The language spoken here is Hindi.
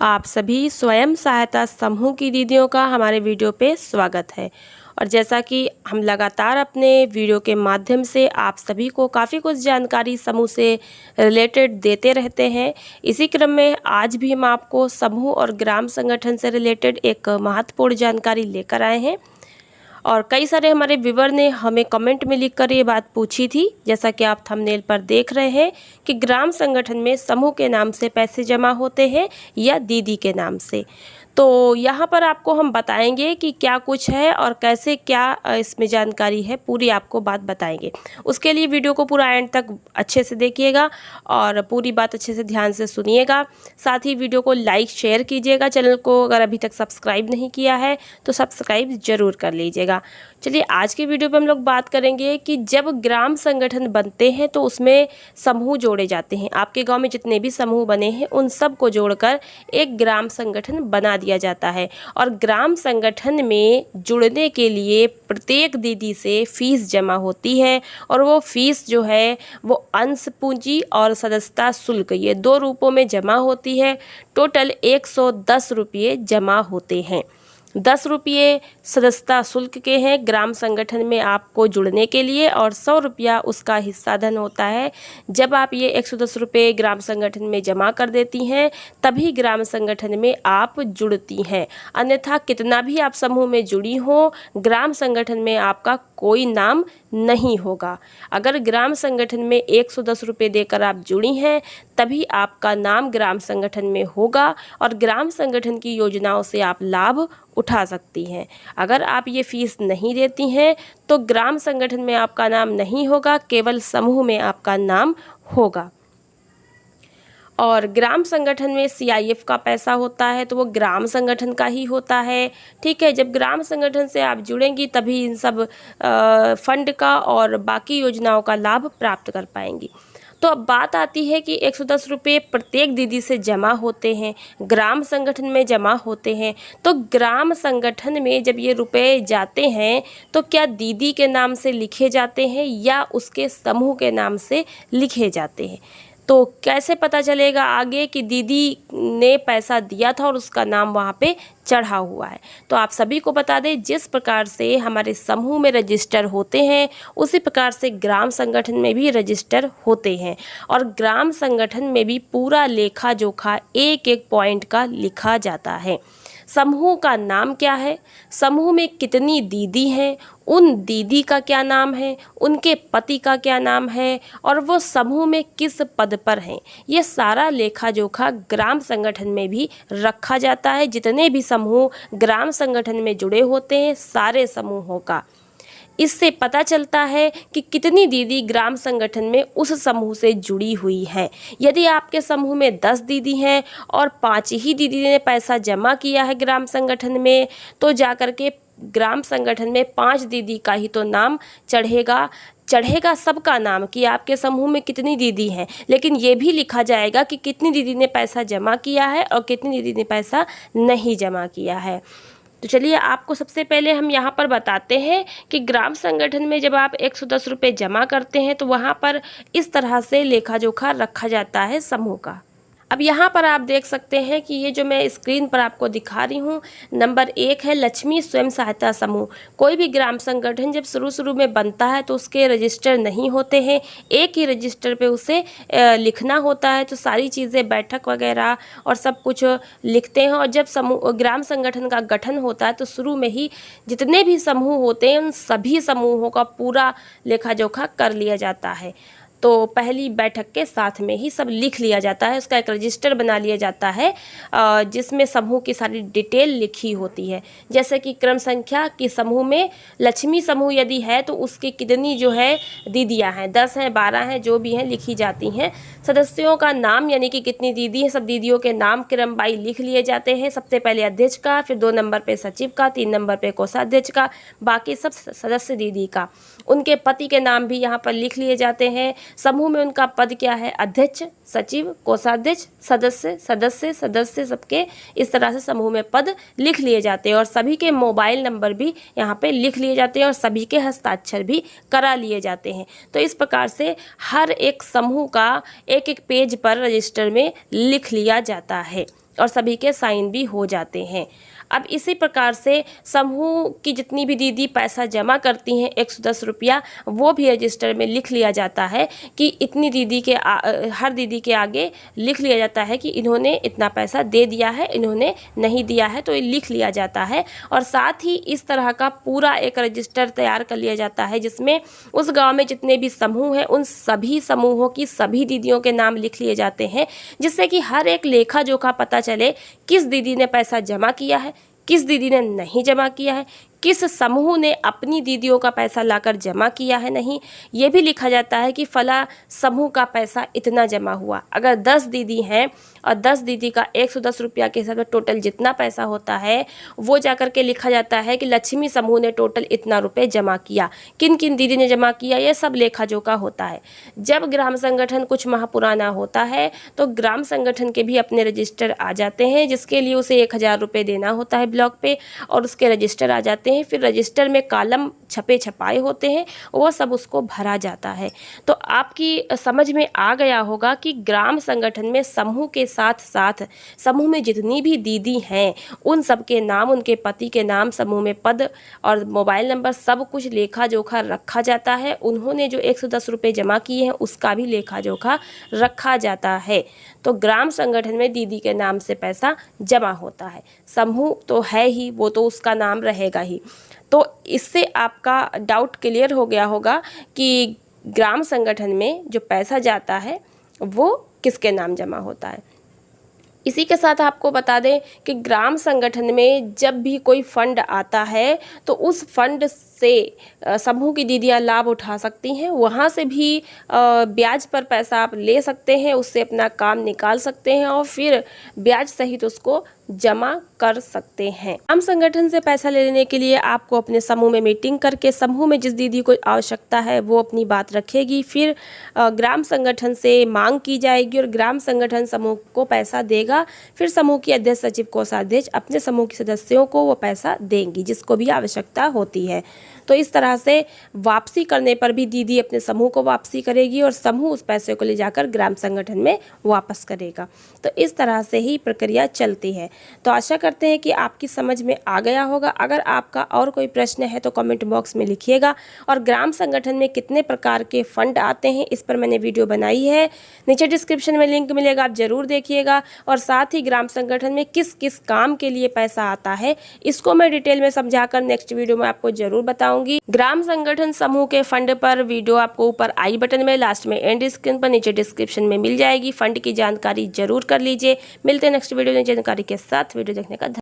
आप सभी स्वयं सहायता समूह की दीदियों का हमारे वीडियो पे स्वागत है। और जैसा कि हम लगातार अपने वीडियो के माध्यम से आप सभी को काफ़ी कुछ जानकारी समूह से रिलेटेड देते रहते हैं, इसी क्रम में आज भी हम आपको समूह और ग्राम संगठन से रिलेटेड एक महत्वपूर्ण जानकारी लेकर आए हैं। और कई सारे हमारे व्यूवर ने हमें कमेंट में लिखकर ये बात पूछी थी, जैसा कि आप थंबनेल पर देख रहे हैं कि ग्राम संगठन में समूह के नाम से पैसे जमा होते हैं या दीदी के नाम से। तो यहाँ पर आपको हम बताएंगे कि क्या कुछ है और कैसे क्या इसमें जानकारी है, पूरी आपको बात बताएंगे। उसके लिए वीडियो को पूरा एंड तक अच्छे से देखिएगा और पूरी बात अच्छे से ध्यान से सुनिएगा। साथ ही वीडियो को लाइक शेयर कीजिएगा। चैनल को अगर अभी तक सब्सक्राइब नहीं किया है तो सब्सक्राइब ज़रूर कर लीजिएगा। चलिए आज की वीडियो पे हम लोग बात करेंगे कि जब ग्राम संगठन बनते हैं तो उसमें समूह जोड़े जाते हैं। आपके गांव में जितने भी समूह बने हैं उन सब को जोड़कर एक ग्राम संगठन बना दिया जाता है। और ग्राम संगठन में जुड़ने के लिए प्रत्येक दीदी से फीस जमा होती है और वो फीस जो है वो अंश पूंजी और सदस्यता शुल्क, ये दो रूपों में जमा होती है। टोटल 110 रुपये जमा होते हैं। 10 रुपये सदस्यता शुल्क के हैं ग्राम संगठन में आपको जुड़ने के लिए, और 100 रुपया उसका हिस्सा धन होता है। जब आप ये 110 रुपये ग्राम संगठन में जमा कर देती हैं तभी ग्राम संगठन में आप जुड़ती हैं, अन्यथा कितना भी आप समूह में जुड़ी हो ग्राम संगठन में आपका कोई नाम नहीं होगा। अगर ग्राम संगठन में 110 रुपये देकर आप जुड़ी हैं तभी आपका नाम ग्राम संगठन में होगा और ग्राम संगठन की योजनाओं से आप लाभ उठा सकती हैं। अगर आप ये फीस नहीं देती हैं तो ग्राम संगठन में आपका नाम नहीं होगा, केवल समूह में आपका नाम होगा। और ग्राम संगठन में CIF का पैसा होता है तो वो ग्राम संगठन का ही होता है। ठीक है, जब ग्राम संगठन से आप जुड़ेंगी तभी इन सब फंड का और बाकी योजनाओं का लाभ प्राप्त कर पाएंगी। तो अब बात आती है कि 110 रुपये प्रत्येक दीदी से जमा होते हैं, ग्राम संगठन में जमा होते हैं। तो ग्राम संगठन में जब ये रुपए जाते हैं तो क्या दीदी के नाम से लिखे जाते हैं या उसके समूह के नाम से लिखे जाते हैं? तो कैसे पता चलेगा आगे कि दीदी ने पैसा दिया था और उसका नाम वहाँ पे चढ़ा हुआ है? तो आप सभी को बता दें, जिस प्रकार से हमारे समूह में रजिस्टर होते हैं उसी प्रकार से ग्राम संगठन में भी रजिस्टर होते हैं। और ग्राम संगठन में भी पूरा लेखा जोखा एक एक पॉइंट का लिखा जाता है। समूह का नाम क्या है, समूह में कितनी दीदी हैं, उन दीदी का क्या नाम है, उनके पति का क्या नाम है और वो समूह में किस पद पर हैं, ये सारा लेखा जोखा ग्राम संगठन में भी रखा जाता है। जितने भी समूह ग्राम संगठन में जुड़े होते हैं सारे समूहों का, इससे पता चलता है कि कितनी दीदी ग्राम संगठन में उस समूह से जुड़ी हुई हैं। यदि आपके समूह में 10 दीदी हैं और 5 ही दीदी ने पैसा जमा किया है ग्राम संगठन में, तो जाकर के ग्राम संगठन में 5 दीदी का ही तो नाम चढ़ेगा सबका नाम कि आपके समूह में कितनी दीदी हैं, लेकिन ये भी लिखा जाएगा कि कितनी दीदी ने पैसा जमा किया है और कितनी दीदी ने पैसा नहीं जमा किया है। तो चलिए आपको सबसे पहले हम यहाँ पर बताते हैं कि ग्राम संगठन में जब आप 110 रुपये जमा करते हैं तो वहाँ पर इस तरह से लेखा जोखा रखा जाता है समूह का। अब यहाँ पर आप देख सकते हैं कि ये जो मैं स्क्रीन पर आपको दिखा रही हूँ, नंबर 1 है लक्ष्मी स्वयं सहायता समूह। कोई भी ग्राम संगठन जब शुरू में बनता है तो उसके रजिस्टर नहीं होते हैं, एक ही रजिस्टर पे उसे लिखना होता है। तो सारी चीज़ें, बैठक वगैरह और सब कुछ लिखते हैं। और जब ग्राम संगठन का गठन होता है तो शुरू में ही जितने भी समूह होते हैं उन सभी समूहों का पूरा लेखा जोखा कर लिया जाता है। तो पहली बैठक के साथ में ही सब लिख लिया जाता है, उसका एक रजिस्टर बना लिया जाता है जिसमें समूह की सारी डिटेल लिखी होती है। जैसे कि क्रम संख्या की समूह में लक्ष्मी समूह यदि है तो उसकी कितनी जो है दीदियां हैं, 10 हैं, 12 हैं, जो भी हैं लिखी जाती हैं। सदस्यों का नाम यानी कि कितनी दीदी हैं, सब दीदियों के नाम क्रम बाई लिख लिए जाते हैं। सबसे पहले अध्यक्ष का, फिर 2 नंबर पे सचिव का, 3 नंबर पे कोषाध्यक्ष का, बाकी सब सदस्य दीदी का। उनके पति के नाम भी यहाँ पर लिख लिए जाते हैं। समूह में उनका पद क्या है, अध्यक्ष, सचिव, कोषाध्यक्ष, सदस्य सबके इस तरह से समूह में पद लिख लिए जाते हैं। और सभी के मोबाइल नंबर भी यहाँ पे लिख लिए जाते हैं और सभी के हस्ताक्षर भी करा लिए जाते हैं। तो इस प्रकार से हर एक समूह का एक एक पेज पर रजिस्टर में लिख लिया जाता है। और सभी के साइन भी हो जाते हैं। अब इसी प्रकार से समूह की जितनी भी दीदी पैसा जमा करती हैं 110 रुपया, वो भी रजिस्टर में लिख लिया जाता है कि इतनी दीदी के हर दीदी के आगे लिख लिया जाता है कि इन्होंने इतना पैसा दे दिया है, इन्होंने नहीं दिया है, तो ये लिख लिया जाता है। और साथ ही इस तरह का पूरा एक रजिस्टर तैयार कर लिया जाता है जिसमें उस गांव में जितने भी समूह हैं उन सभी समूहों की सभी दीदियों के नाम लिख लिए जाते हैं, जिससे कि हर एक लेखा जोखा पता चले किस दीदी ने पैसा जमा किया है, किस दीदी ने नहीं जमा किया है, किस समूह ने अपनी दीदियों का पैसा लाकर जमा किया है नहीं। ये भी लिखा जाता है कि फला समूह का पैसा इतना जमा हुआ। अगर 10 दीदी हैं और 10 दीदी का 110 रुपया के हिसाब से टोटल जितना पैसा होता है वो जाकर के लिखा जाता है कि लक्ष्मी समूह ने टोटल इतना रुपये जमा किया, किन किन दीदी ने जमा किया, ये सब लेखा जोखा होता है। जब ग्राम संगठन कुछ माह पुराना होता है तो ग्राम संगठन के भी अपने रजिस्टर आ जाते हैं, जिसके लिए उसे 1000 रुपये देना होता है ब्लॉक पे, और उसके रजिस्टर आ जाते हैं। फिर रजिस्टर में कॉलम छपे छपाए होते हैं, वो सब उसको भरा जाता है। तो आपकी समझ में आ गया होगा कि ग्राम संगठन में समूह के साथ साथ समूह में जितनी भी दीदी हैं उन सब के नाम, उनके पति के नाम, समूह में पद और मोबाइल नंबर सब कुछ लेखा जोखा रखा जाता है। उन्होंने जो 110 रुपये जमा किए हैं उसका भी लेखा जोखा रखा जाता है। तो ग्राम संगठन में दीदी के नाम से पैसा जमा होता है। समूह तो है ही, वो तो उसका नाम रहेगा ही। तो इससे आपका डाउट क्लियर हो गया होगा कि ग्राम संगठन में जो पैसा जाता है वो किसके नाम जमा होता है। इसी के साथ आपको बता दें कि ग्राम संगठन में जब भी कोई फंड आता है तो उस फंड से समूह की दीदियां लाभ उठा सकती हैं। वहाँ से भी ब्याज पर पैसा आप ले सकते हैं, उससे अपना काम निकाल सकते हैं और फिर ब्याज सहित उसको जमा कर सकते हैं। ग्राम संगठन से पैसा लेने के लिए आपको अपने समूह में मीटिंग करके समूह में जिस दीदी को आवश्यकता है वो अपनी बात रखेगी, फिर ग्राम संगठन से मांग की जाएगी और ग्राम संगठन समूह को पैसा देगा। फिर समूह की अध्यक्ष, सचिव, कोषाध्यक्ष अपने समूह के सदस्यों को वो पैसा देंगी जिसको भी आवश्यकता होती है। तो इस तरह से वापसी करने पर भी दीदी अपने समूह को वापसी करेगी और समूह उस पैसे को ले जाकर ग्राम संगठन में वापस करेगा। तो इस तरह से ही प्रक्रिया चलती है। तो आशा करते हैं कि आपकी समझ में आ गया होगा। अगर आपका और कोई प्रश्न है तो कमेंट बॉक्स में लिखिएगा। और ग्राम संगठन में कितने प्रकार के फंड आते हैं इस पर मैंने वीडियो बनाई है, नीचे डिस्क्रिप्शन में लिंक मिलेगा, आप ज़रूर देखिएगा। और साथ ही ग्राम संगठन में किस किस काम के लिए पैसा आता है इसको मैं डिटेल में समझाकर नेक्स्ट वीडियो में आपको जरूर बताऊंगी। ग्राम संगठन समूह के फंड पर वीडियो आपको ऊपर आई बटन में, लास्ट में एंड स्क्रीन पर, नीचे डिस्क्रिप्शन में मिल जाएगी। फंड की जानकारी जरूर कर लीजिए। मिलते हैं नेक्स्ट वीडियो में जानकारी के साथ। वीडियो देखने का